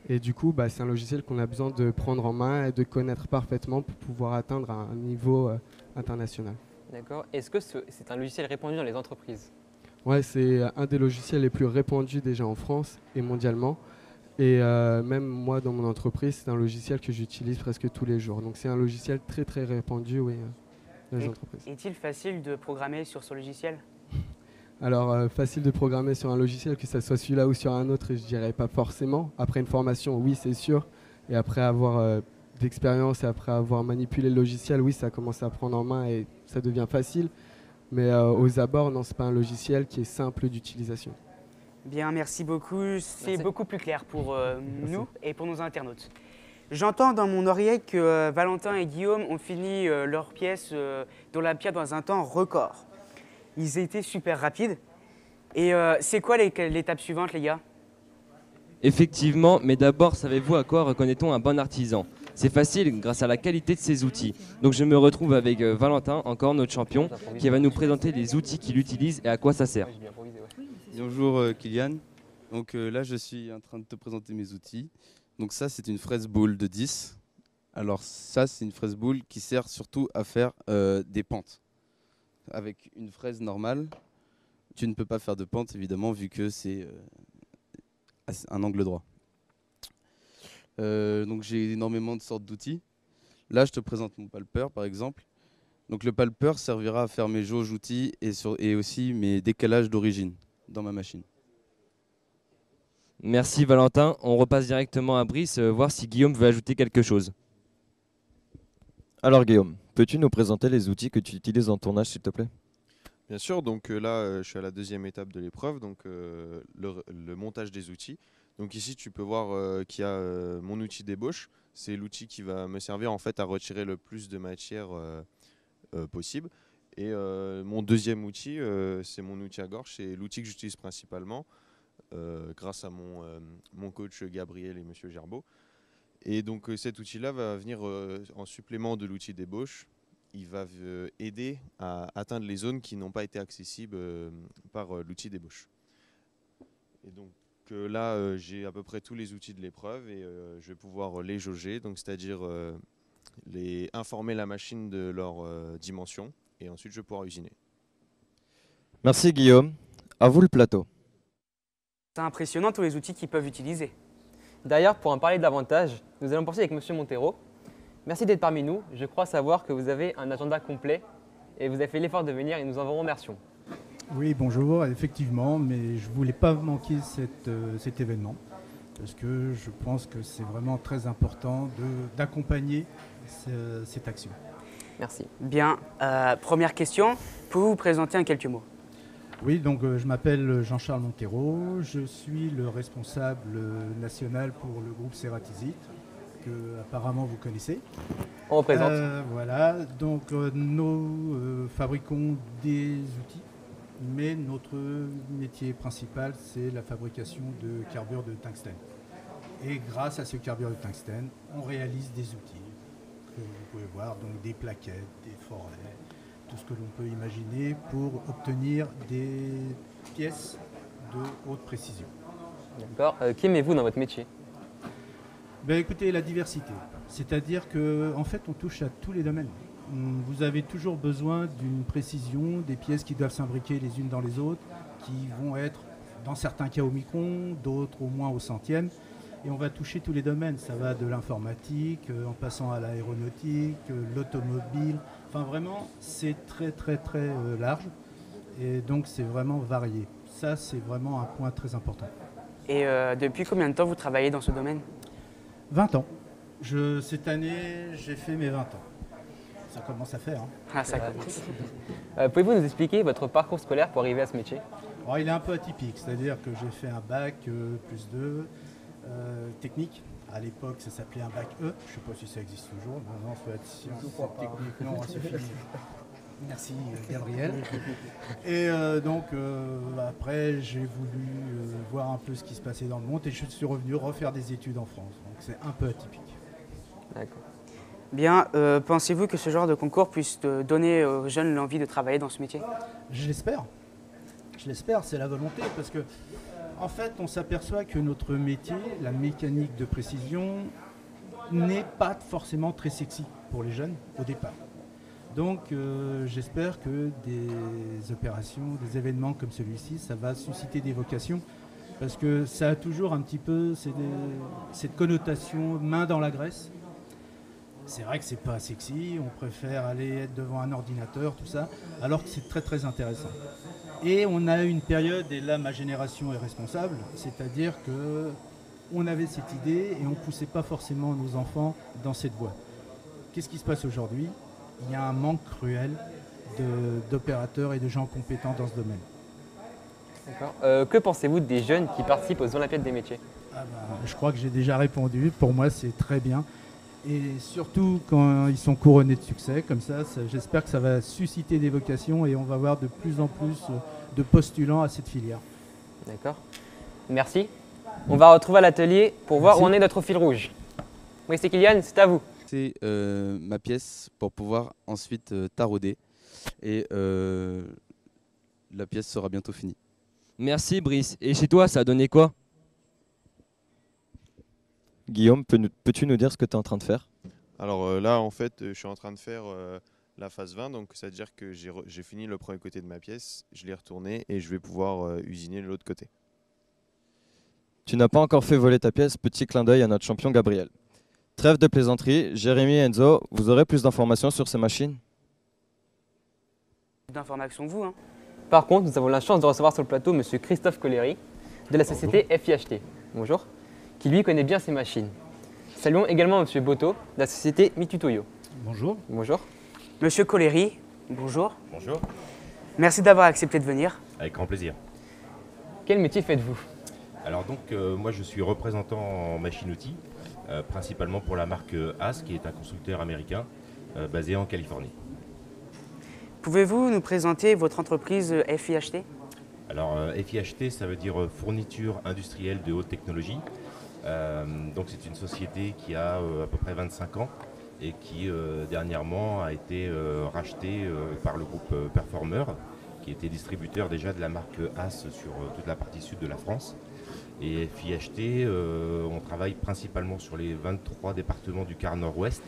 Et du coup, c'est un logiciel qu'on a besoin de prendre en main et de connaître parfaitement pour pouvoir atteindre un niveau international. D'accord. Est-ce que c'est un logiciel répandu dans les entreprises? Ouais, c'est un des logiciels les plus répandus déjà en France et mondialement. Et même moi, dans mon entreprise, c'est un logiciel que j'utilise presque tous les jours. Donc c'est un logiciel très très répandu dans les entreprises. Est-il facile de programmer sur ce logiciel? Alors facile de programmer sur un logiciel, que ce soit celui-là ou sur un autre, je dirais pas forcément. Après une formation, oui c'est sûr. Et après avoir d'expérience et après avoir manipulé le logiciel, oui ça commence à prendre en main et ça devient facile. Mais aux abords, non, c'est pas un logiciel qui est simple d'utilisation. Bien, merci beaucoup. C'est beaucoup plus clair pour nous et pour nos internautes. J'entends dans mon oreille que Valentin et Guillaume ont fini leur pièce d'Olympiade dans un temps record. Ils étaient super rapides. Et c'est quoi l'étape suivante, les gars? Effectivement, mais d'abord, savez-vous à quoi reconnaît-on un bon artisan? C'est facile grâce à la qualité de ses outils. Donc je me retrouve avec Valentin, encore notre champion, qui va nous présenter les outils qu'il utilise et à quoi ça sert. Bonjour Kylian, donc là je suis en train de te présenter mes outils. Donc ça c'est une fraise boule de 10. Alors ça c'est une fraise boule qui sert surtout à faire des pentes. Avec une fraise normale, tu ne peux pas faire de pente évidemment vu que c'est un angle droit. Donc j'ai énormément de sortes d'outils. Là je te présente mon palpeur par exemple. Donc le palpeur servira à faire mes jauges outils et aussi mes décalages d'origine dans ma machine. Merci Valentin. On repasse directement à Brice, voir si Guillaume veut ajouter quelque chose. Alors Guillaume, peux-tu nous présenter les outils que tu utilises en tournage s'il te plaît? Bien sûr, donc là je suis à la 2e étape de l'épreuve, donc le montage des outils. Donc ici tu peux voir qu'il y a mon outil d'ébauche. C'est l'outil qui va me servir en fait à retirer le plus de matière possible. Et mon 2e outil, c'est mon outil à gorge, c'est l'outil que j'utilise principalement grâce à mon coach Gabriel et Monsieur Gerbeau. Et donc cet outil-là va venir en supplément de l'outil d'ébauche. Il va aider à atteindre les zones qui n'ont pas été accessibles par l'outil d'ébauche. Et donc là, j'ai à peu près tous les outils de l'épreuve et je vais pouvoir les jauger, donc c'est-à-dire informer la machine de leur dimension. Et ensuite, je vais pouvoir usiner. Merci Guillaume. À vous le plateau. C'est impressionnant tous les outils qu'ils peuvent utiliser. D'ailleurs, pour en parler davantage, nous allons poursuivre avec Monsieur Montero. Merci d'être parmi nous. Je crois savoir que vous avez un agenda complet et vous avez fait l'effort de venir et nous en vous remercions. Oui, bonjour, effectivement, mais je ne voulais pas manquer cet événement parce que je pense que c'est vraiment très important d'accompagner cette action. Merci. Bien, première question, pouvez-vous vous présenter en quelques mots? Oui, donc je m'appelle Jean-Charles Monteiro, je suis le responsable national pour le groupe Ceratizit, que apparemment vous connaissez. On représente. Voilà, donc nous fabriquons des outils, mais notre métier principal, c'est la fabrication de carbure de tungstène. Et grâce à ce carbure de tungstène, on réalise des outils que vous pouvez voir, donc des plaquettes, des forêts, tout ce que l'on peut imaginer pour obtenir des pièces de haute précision. D'accord. Qu'aimez-vous dans votre métier? Ben, écoutez, la diversité. C'est-à-dire qu'en fait, on touche à tous les domaines. Vous avez toujours besoin d'une précision, des pièces qui doivent s'imbriquer les unes dans les autres, qui vont être, dans certains cas, au micron, d'autres au moins au centième. Et on va toucher tous les domaines. Ça va de l'informatique, en passant à l'aéronautique, l'automobile. Enfin, vraiment, c'est très, très, très large. Et donc, c'est vraiment varié. Ça, c'est vraiment un point très important. Et depuis combien de temps vous travaillez dans ce domaine? 20 ans. Cette année, j'ai fait mes 20 ans. Ça commence à faire. Hein. Ah, ça commence. Pouvez-vous nous expliquer votre parcours scolaire pour arriver à ce métier? Alors, il est un peu atypique, c'est-à-dire que j'ai fait un bac plus 2 technique. À l'époque, ça s'appelait un bac E. Je ne sais pas si ça existe toujours. Non, ça doit être sciences techniques. Non, c'est fini. Merci Gabriel. Et donc après, j'ai voulu voir un peu ce qui se passait dans le monde et je suis revenu refaire des études en France. Donc c'est un peu atypique. D'accord. Bien, pensez-vous que ce genre de concours puisse donner aux jeunes l'envie de travailler dans ce métier? Je l'espère. Je l'espère, c'est la volonté parce que en fait, on s'aperçoit que notre métier, la mécanique de précision, n'est pas forcément très sexy pour les jeunes au départ. Donc j'espère que des opérations, des événements comme celui-ci, ça va susciter des vocations parce que ça a toujours un petit peu cette connotation main dans la graisse. C'est vrai que c'est pas sexy, on préfère aller être devant un ordinateur, tout ça, alors que c'est très très intéressant. Et on a une période, et là ma génération est responsable, c'est-à-dire que on avait cette idée et on ne poussait pas forcément nos enfants dans cette voie. Qu'est-ce qui se passe aujourd'hui? Il y a un manque cruel d'opérateurs et de gens compétents dans ce domaine. D'accord. Que pensez-vous des jeunes qui participent aux Olympiades des métiers? Je crois que j'ai déjà répondu. Pour moi, c'est très bien. Et surtout quand ils sont couronnés de succès, comme ça j'espère que ça va susciter des vocations et on va voir de plus en plus de postulants à cette filière. D'accord. Merci. On va retrouver à l'atelier pour voir où en est notre fil rouge. Oui, c'est Kylian, c'est à vous. C'est ma pièce pour pouvoir ensuite tarauder et la pièce sera bientôt finie. Merci Brice. Et chez toi, ça a donné quoi? Guillaume, peux-tu nous dire ce que tu es en train de faire? Alors là, en fait, je suis en train de faire la phase 20, donc c'est-à-dire que j'ai fini le premier côté de ma pièce, je l'ai retourné et je vais pouvoir usiner l'autre côté. Tu n'as pas encore fait voler ta pièce, petit clin d'œil à notre champion Gabriel. Trêve de plaisanterie, Jérémy et Enzo, vous aurez plus d'informations sur ces machines? D'informations vous, hein. Par contre, nous avons la chance de recevoir sur le plateau M. Christophe Collery de la société FIHT. Bonjour. Qui lui connaît bien ces machines. Saluons également M. Boto de la société Mitutoyo. Bonjour. Bonjour. Monsieur Collery, bonjour. Bonjour. Merci d'avoir accepté de venir. Avec grand plaisir. Quel métier faites-vous? Alors donc, moi je suis représentant en machine-outil, principalement pour la marque AS, qui est un constructeur américain basé en Californie. Pouvez-vous nous présenter votre entreprise FIHT? Alors FIHT, ça veut dire fourniture industrielle de haute technologie. Donc c'est une société qui a à peu près 25 ans et qui dernièrement a été rachetée par le groupe Performer, qui était distributeur déjà de la marque AS sur toute la partie sud de la France. Et FIHT, on travaille principalement sur les 23 départements du quart nord-ouest,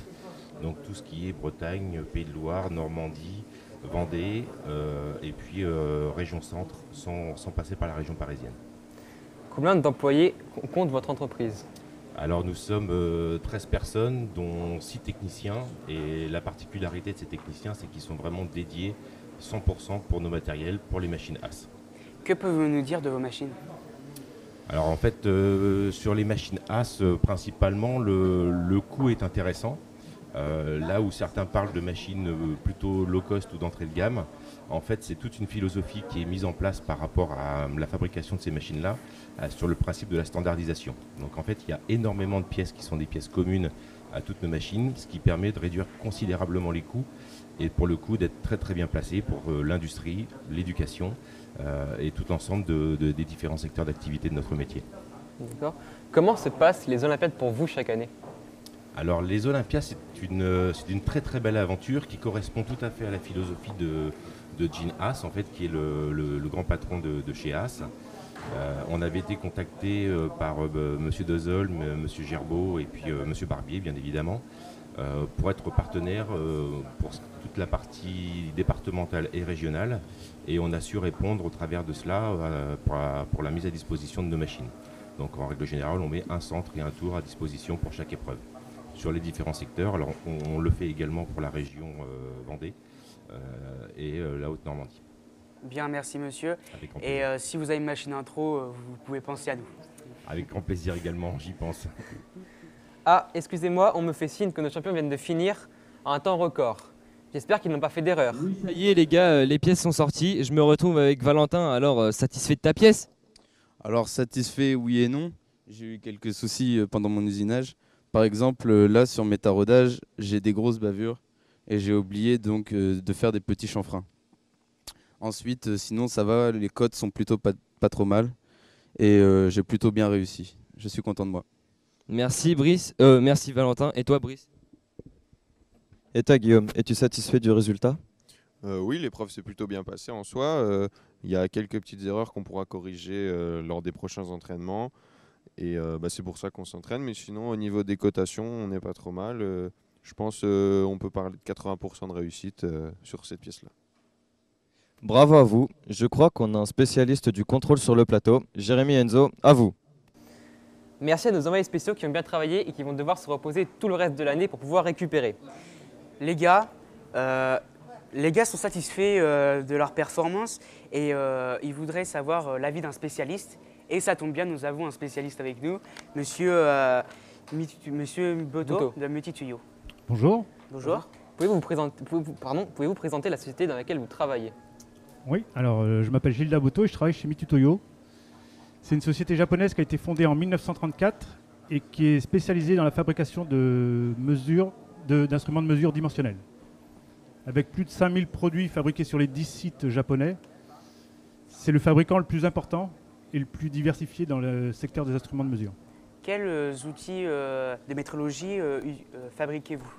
donc tout ce qui est Bretagne, Pays de Loire, Normandie, Vendée et puis région centre, sans passer par la région parisienne. Combien d'employés compte votre entreprise? Alors nous sommes 13 personnes, dont 6 techniciens, et la particularité de ces techniciens, c'est qu'ils sont vraiment dédiés 100% pour nos matériels, pour les machines AS. Que pouvez-vous nous dire de vos machines? Alors en fait, sur les machines AS, principalement, le coût est intéressant. Là où certains parlent de machines plutôt low cost ou d'entrée de gamme, en fait c'est toute une philosophie qui est mise en place par rapport à la fabrication de ces machines-là, sur le principe de la standardisation. Donc en fait il y a énormément de pièces qui sont des pièces communes à toutes nos machines, ce qui permet de réduire considérablement les coûts et pour le coup d'être très très bien placé pour l'industrie, l'éducation et tout l'ensemble des différents secteurs d'activité de notre métier. D'accord. Comment se passent les Olympiades pour vous chaque année? Alors les Olympiades, c'est une très très belle aventure qui correspond tout à fait à la philosophie de Gene Haas, en fait, qui est le grand patron de chez Haas. On avait été contacté par Monsieur Dozolm, Monsieur Gerbeau et puis Monsieur Barbier, bien évidemment, pour être partenaire pour toute la partie départementale et régionale. Et on a su répondre au travers de cela pour la mise à disposition de nos machines. Donc en règle générale, on met un centre et un tour à disposition pour chaque épreuve sur les différents secteurs. Alors on le fait également pour la région Vendée et la Haute-Normandie. Bien, merci monsieur. Et si vous avez une machine intro, vous pouvez penser à nous. Avec grand plaisir également, j'y pense. Ah, excusez-moi, on me fait signe que nos champions viennent de finir à un temps record. J'espère qu'ils n'ont pas fait d'erreur. Ça y est les gars, les pièces sont sorties. Je me retrouve avec Valentin. Alors, satisfait de ta pièce? Alors satisfait, oui et non. J'ai eu quelques soucis pendant mon usinage. Par exemple, là sur mes taraudages, j'ai des grosses bavures et j'ai oublié donc de faire des petits chanfreins. Ensuite, sinon ça va, les cotes sont plutôt pas trop mal et j'ai plutôt bien réussi. Je suis content de moi. Merci Brice, merci Valentin. Et toi Brice? Et toi Guillaume, es-tu satisfait du résultat? Oui, l'épreuve s'est plutôt bien passée en soi. Il y a quelques petites erreurs qu'on pourra corriger lors des prochains entraînements. Et c'est pour ça qu'on s'entraîne. Mais sinon, au niveau des cotations, on n'est pas trop mal. Je pense qu'on peut parler de 80% de réussite sur cette pièce-là. Bravo à vous. Je crois qu'on a un spécialiste du contrôle sur le plateau. Jérémy Enzo, à vous. Merci à nos envoyés spéciaux qui ont bien travaillé et qui vont devoir se reposer tout le reste de l'année pour pouvoir récupérer. Les gars sont satisfaits de leur performance et ils voudraient savoir l'avis d'un spécialiste. Et ça tombe bien, nous avons un spécialiste avec nous, Monsieur Boto de Multituyo. Bonjour. Bonjour. Pouvez-vous présenter la société dans laquelle vous travaillez? Oui, alors je m'appelle Gilda Boto et je travaille chez Mitutoyo. C'est une société japonaise qui a été fondée en 1934 et qui est spécialisée dans la fabrication d'instruments de mesure dimensionnels. Avec plus de 5000 produits fabriqués sur les 10 sites japonais, c'est le fabricant le plus important et le plus diversifié dans le secteur des instruments de mesure. Quels outils de métrologie fabriquez-vous?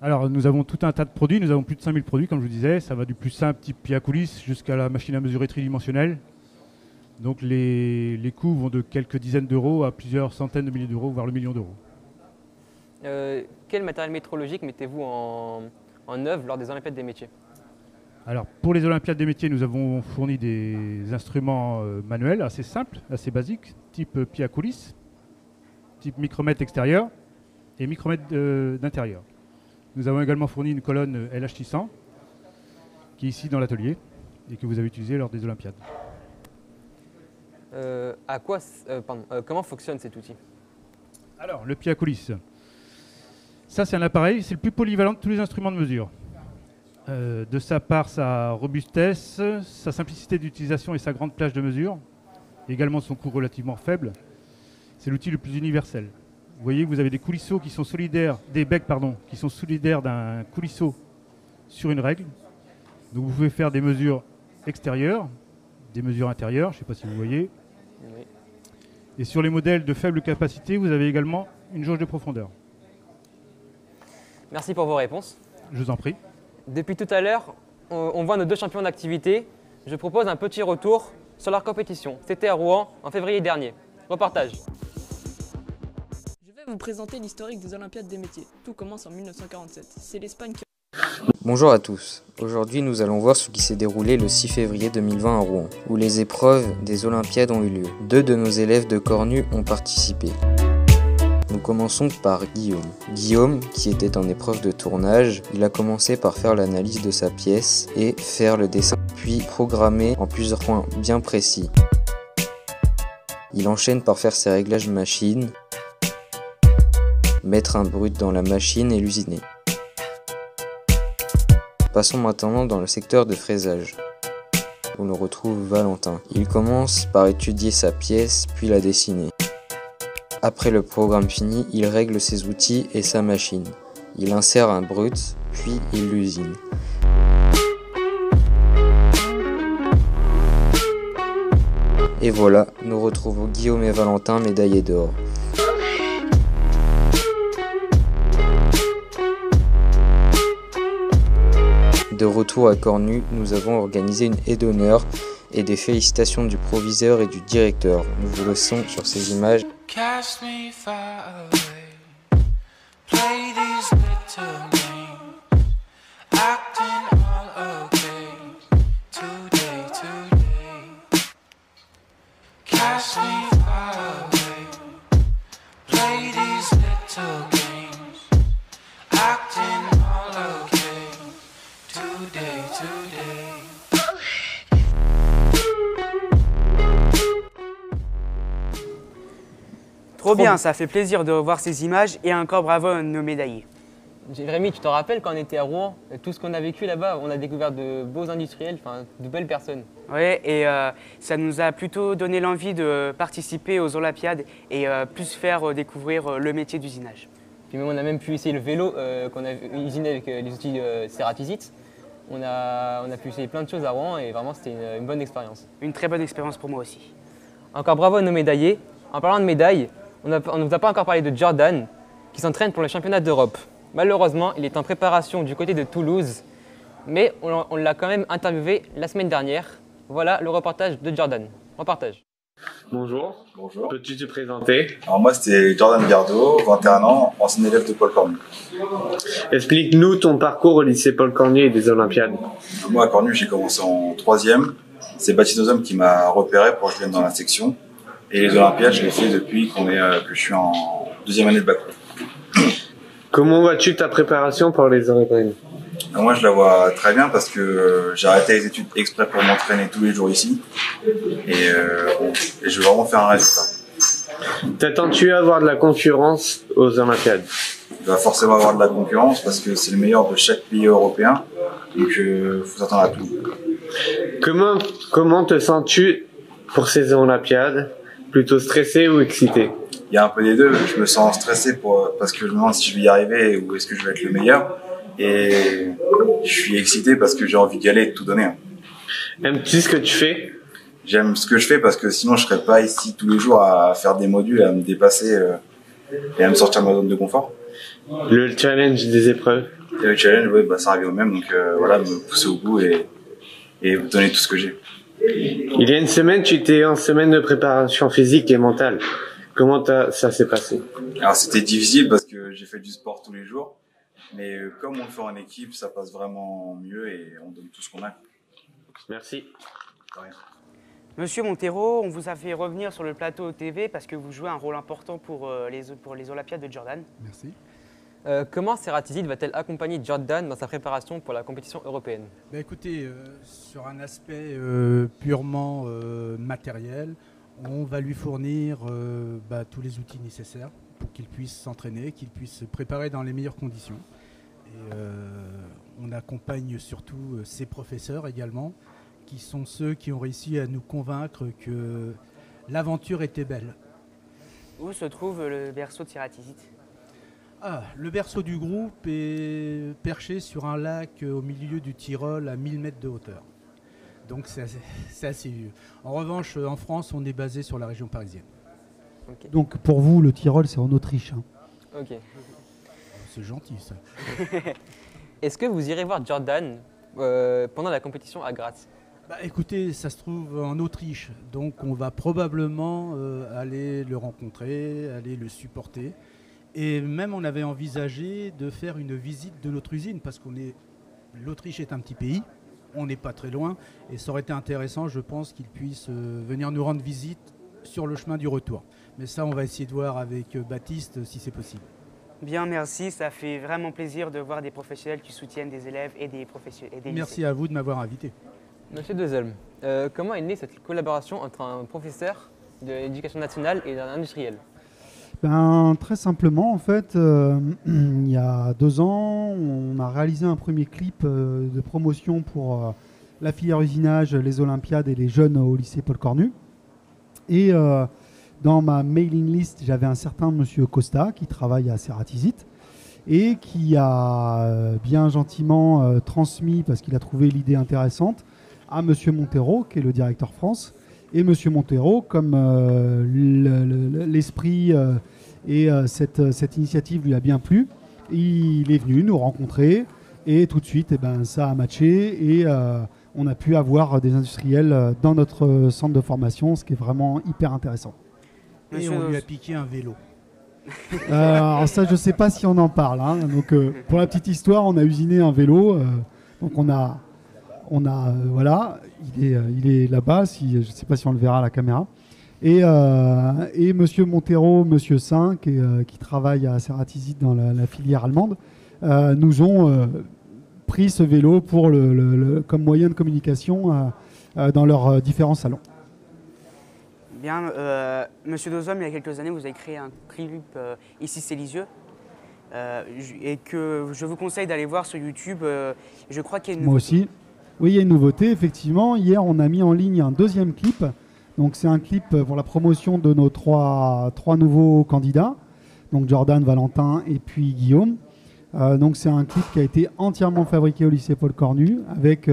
Alors nous avons tout un tas de produits, nous avons plus de 5000 produits comme je vous disais, ça va du plus simple type pied à coulisses jusqu'à la machine à mesurer tridimensionnelle. Donc les coûts vont de quelques dizaines d'euros à plusieurs centaines de milliers d'euros, voire le million d'euros. Quel matériel métrologique mettez-vous en œuvre lors des Olympiades des métiers? Alors pour les Olympiades des métiers, nous avons fourni des instruments manuels assez simples, assez basiques, type pied à coulisses, type micromètre extérieur et micromètre d'intérieur. Nous avons également fourni une colonne LH600 qui est ici dans l'atelier et que vous avez utilisée lors des Olympiades. Comment fonctionne cet outil? Alors, le pied à coulisses. Ça, c'est un appareil, c'est le plus polyvalent de tous les instruments de mesure. De sa part, sa robustesse, sa simplicité d'utilisation et sa grande plage de mesure, et également son coût relativement faible, c'est l'outil le plus universel. Vous voyez, vous avez des coulisseaux qui sont solidaires, des becs, pardon, qui sont solidaires d'un coulisseau sur une règle. Donc vous pouvez faire des mesures extérieures, des mesures intérieures, je ne sais pas si vous voyez. Oui. Et sur les modèles de faible capacité, vous avez également une jauge de profondeur. Merci pour vos réponses. Je vous en prie. Depuis tout à l'heure, on voit nos deux champions d'activité. Je propose un petit retour sur leur compétition. C'était à Rouen en février dernier. Reportage. Je vais vous présenter l'historique des Olympiades des métiers. Tout commence en 1947. C'est l'Espagne qui... Bonjour à tous. Aujourd'hui, nous allons voir ce qui s'est déroulé le 6 février 2020 à Rouen, où les épreuves des Olympiades ont eu lieu. 2 de nos élèves de Cornu ont participé. Nous commençons par Guillaume. Guillaume, qui était en épreuve de tournage, il a commencé par faire l'analyse de sa pièce et faire le dessin, puis programmer en plusieurs points bien précis. Il enchaîne par faire ses réglages machine, mettre un brut dans la machine et l'usiner. Passons maintenant dans le secteur de fraisage, où l'on retrouve Valentin. Il commence par étudier sa pièce, puis la dessiner. Après le programme fini, il règle ses outils et sa machine. Il insère un brut, puis il l'usine. Et voilà, nous retrouvons Guillaume et Valentin médaillés d'or. De retour à Cornu, nous avons organisé une haie d'honneur et des félicitations du proviseur et du directeur. Nous vous laissons sur ces images. Cast me far away, play these little games, acting all okay, today, today. Cast me far away, play these little games, acting all okay, today, today. Trop bien, ça fait plaisir de revoir ces images et encore bravo à nos médaillés. Rémi, tu te rappelles quand on était à Rouen, tout ce qu'on a vécu là-bas, on a découvert de beaux industriels, enfin de belles personnes. Oui, et ça nous a plutôt donné l'envie de participer aux Olympiades et plus faire découvrir le métier d'usinage. Puis même, on a même pu essayer le vélo qu'on a usiné avec les outils Ceratisite. On a pu essayer plein de choses à Rouen et vraiment c'était une bonne expérience. Une très bonne expérience pour moi aussi. Encore bravo à nos médaillés. En parlant de médailles, on ne vous a pas encore parlé de Jordan qui s'entraîne pour les championnats d'Europe. Malheureusement, il est en préparation du côté de Toulouse, mais on l'a quand même interviewé la semaine dernière. Voilà le reportage de Jordan. Reportage. Bonjour. Bonjour. Peux-tu te présenter? Alors moi c'était Jordan Gardeau, 21 ans, ancien élève de Paul Cornu. Explique-nous ton parcours au lycée Paul Cornu et des Olympiades. Moi à Cornu j'ai commencé en 3e. C'est Baptiste Ozom qui m'a repéré pour que je vienne dans la section. Et les Olympiades je les fais depuis que je suis en 2e année de bac. Comment vois-tu ta préparation pour les Olympiades? Moi je la vois très bien parce que j'ai arrêté les études exprès pour m'entraîner tous les jours ici. Et je veux vraiment faire un résultat. T'attends-tu à avoir de la concurrence aux Olympiades? Il va forcément avoir de la concurrence parce que c'est le meilleur de chaque pays européen. Donc faut s'attendre à tout. Comment te sens-tu pour ces Olympiades? Plutôt stressé ou excité? Il y a un peu des deux. Je me sens stressé parce que je me demande si je vais y arriver ou est-ce que je vais être le meilleur. Et je suis excité parce que j'ai envie d'y aller et de tout donner. Aimes-tu ce que tu fais? J'aime ce que je fais parce que sinon je serais pas ici tous les jours à faire des modules, à me dépasser et à me sortir de ma zone de confort. Le challenge des épreuves? Et le challenge, ouais, ça revient au même. Donc voilà, me pousser au bout et donner tout ce que j'ai. Il y a une semaine, tu étais en semaine de préparation physique et mentale. Comment ça s'est passé? Alors c'était difficile parce que j'ai fait du sport tous les jours. Mais comme on le fait en équipe, ça passe vraiment mieux et on donne tout ce qu'on a. Merci. De rien. Monsieur Montero, on vous a fait revenir sur le plateau TV parce que vous jouez un rôle important pour les Olympiades de Jordan. Merci. Comment Ceratisite va-t-elle accompagner Jordan dans sa préparation pour la compétition européenne? Écoutez, sur un aspect purement matériel, on va lui fournir tous les outils nécessaires pour qu'il puisse s'entraîner, qu'il puisse se préparer dans les meilleures conditions. Et on accompagne surtout ses professeurs également, qui sont ceux qui ont réussi à nous convaincre que l'aventure était belle. Où se trouve le berceau de Ceratisite? Le berceau du groupe est perché sur un lac au milieu du Tyrol à 1000 mètres de hauteur. Donc c'est assez vieux. En revanche, en France, on est basé sur la région parisienne. Okay. Donc pour vous, le Tyrol, c'est en Autriche. Hein. Ok. C'est gentil ça. Est-ce que vous irez voir Jordan pendant la compétition à Graz? Écoutez, ça se trouve en Autriche, donc on va probablement aller le rencontrer, aller le supporter. Et même on avait envisagé de faire une visite de notre usine, parce l'Autriche est un petit pays, on n'est pas très loin, et ça aurait été intéressant, je pense, qu'il puisse venir nous rendre visite sur le chemin du retour. Mais ça, on va essayer de voir avec Baptiste si c'est possible. Bien, merci. Ça fait vraiment plaisir de voir des professionnels qui soutiennent des élèves et des professionnels. Merci à vous de m'avoir invité. Monsieur Deuzelm, comment est née cette collaboration entre un professeur de l'éducation nationale et un industriel? Très simplement, en fait, il y a 2 ans, on a réalisé un premier clip de promotion pour la filière usinage, les Olympiades et les jeunes au lycée Paul Cornu. Et dans ma mailing list, j'avais un certain monsieur Costa qui travaille à Ceratizit et qui a bien gentiment transmis, parce qu'il a trouvé l'idée intéressante, à monsieur Montero, qui est le directeur France. Et monsieur Montero, comme l'esprit et cette initiative lui a bien plu, il est venu nous rencontrer et tout de suite, ça a matché et on a pu avoir des industriels dans notre centre de formation, ce qui est vraiment hyper intéressant. Et on lui a piqué un vélo. Alors ça, je ne sais pas si on en parle. Hein. Donc, pour la petite histoire, on a usiné un vélo. Donc on a voilà, il est là-bas. Je ne sais pas si on le verra à la caméra. Et monsieur Montero, monsieur Saint, qui travaille à Ceratizit dans la filière allemande, nous ont pris ce vélo pour comme moyen de communication dans leurs différents salons. Bien, monsieur Dozom, il y a quelques années, vous avez créé un clip Ici c'est Lisieux, et que je vous conseille d'aller voir sur YouTube. Je crois qu'il y a une Moi aussi. Oui, il y a une nouveauté, effectivement. Hier, on a mis en ligne un 2e clip. Donc, c'est un clip pour la promotion de nos trois nouveaux candidats, donc Jordan, Valentin et puis Guillaume. Donc, c'est un clip qui a été entièrement fabriqué au lycée Paul Cornu, avec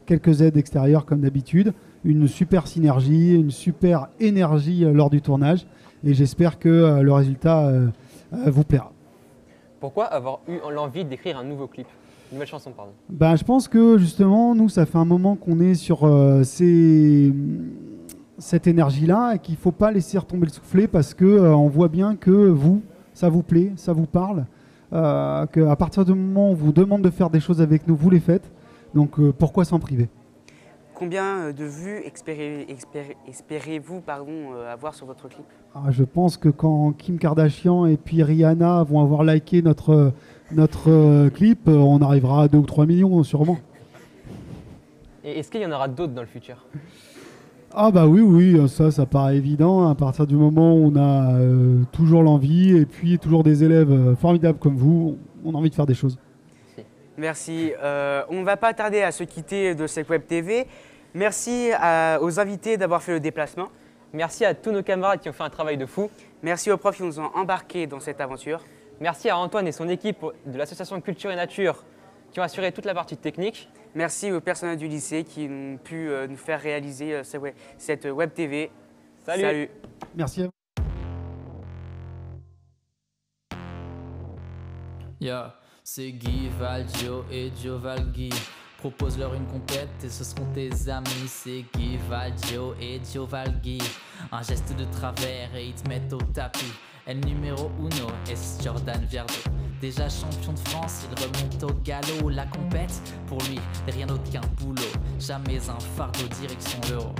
quelques aides extérieures comme d'habitude, une super synergie, une super énergie lors du tournage. Et j'espère que le résultat vous plaira. Pourquoi avoir eu l'envie d'écrire un nouveau clip? Une nouvelle chanson, pardon. Je pense que justement, nous, ça fait un moment qu'on est sur cette énergie-là et qu'il ne faut pas laisser retomber le soufflet parce qu'on voit bien que vous, ça vous plaît, ça vous parle, qu'à partir du moment où on vous demande de faire des choses avec nous, vous les faites. Donc pourquoi s'en priver? Combien de vues espérez-vous avoir sur votre clip? Je pense que quand Kim Kardashian et puis Rihanna vont avoir liké notre clip, on arrivera à 2 ou 3 millions sûrement. Et est-ce qu'il y en aura d'autres dans le futur? Oui, ça paraît évident. À partir du moment où on a toujours l'envie et puis toujours des élèves formidables comme vous, on a envie de faire des choses. Merci. On ne va pas tarder à se quitter de cette Web TV. Merci aux invités d'avoir fait le déplacement. Merci à tous nos camarades qui ont fait un travail de fou. Merci aux profs qui nous ont embarqués dans cette aventure. Merci à Antoine et son équipe de l'association Culture et Nature qui ont assuré toute la partie technique. Merci aux personnels du lycée qui ont pu nous faire réaliser cette Web TV. Salut. Merci à vous. C'est Guy, Valgio et Giovalghi. Propose-leur une compète et ce seront tes amis. C'est Guy, Valgio et Giovalghi. Un geste de travers et ils te mettent au tapis. El numéro uno est Jordan Verdo. Déjà champion de France, il remonte au galop. La compète, pour lui, rien d'autre qu'un boulot. Jamais un fardeau direction l'euro.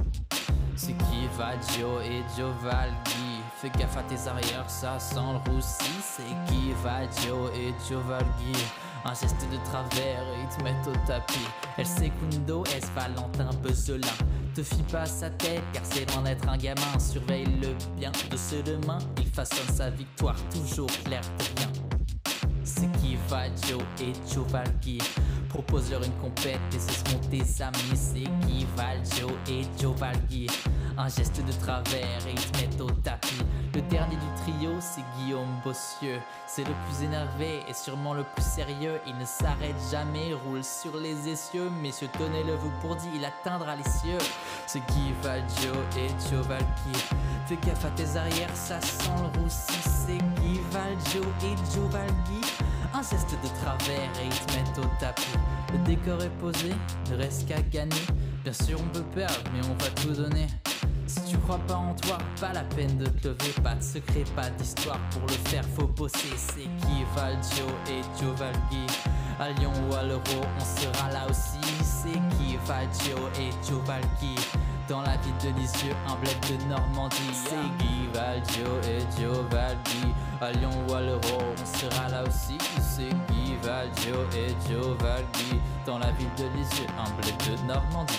C'est qui Valgio et Giovalghi. Fais gaffe à tes arrières, ça sent le roussi. C'est qui Valgio et Giovalghi. Un geste de travers et ils te mettent au tapis. El Secundo est Valentin Bezelin. Te fie pas à sa tête car c'est loin d'être un gamin. Surveille-le bien de ce demain. Il façonne sa victoire toujours clair de rien. C'est qui Valgio et Giovalghi. Propose-leur une compète et ce seront tes amis. C'est qui Valgio et Giovalghi. Un geste de travers et ils te mettent au tapis. Le dernier du trio c'est Guillaume Bossieux. C'est le plus énervé et sûrement le plus sérieux. Il ne s'arrête jamais, roule sur les essieux. Messieurs tenez-le vous pour dit, il atteindra les cieux. C'est Guy, Valgio et Giovalghi. Fais gaffe à tes arrières, ça sent le roussi. C'est Guy, Valgio et Giovalghi. Un geste de travers et ils te mettent au tapis. Le décor est posé, ne reste qu'à gagner. Bien sûr on peut perdre mais on va tout donner. Si tu crois pas en toi, pas la peine de te lever. Pas de secret, pas d'histoire, pour le faire faut bosser. C'est qui Valgio et Giovalgi? À Lyon ou à l'Euro, on sera là aussi. C'est qui Valgio et Giovalgi? Dans la ville de Lisieux, un bled de Normandie. C'est Guy, Valgio et Giovalgi. À Lyon ou à l'Euro, on sera là aussi. C'est Guy, Valgio et Giovalgi. Dans la ville de Lisieux, un bled de Normandie.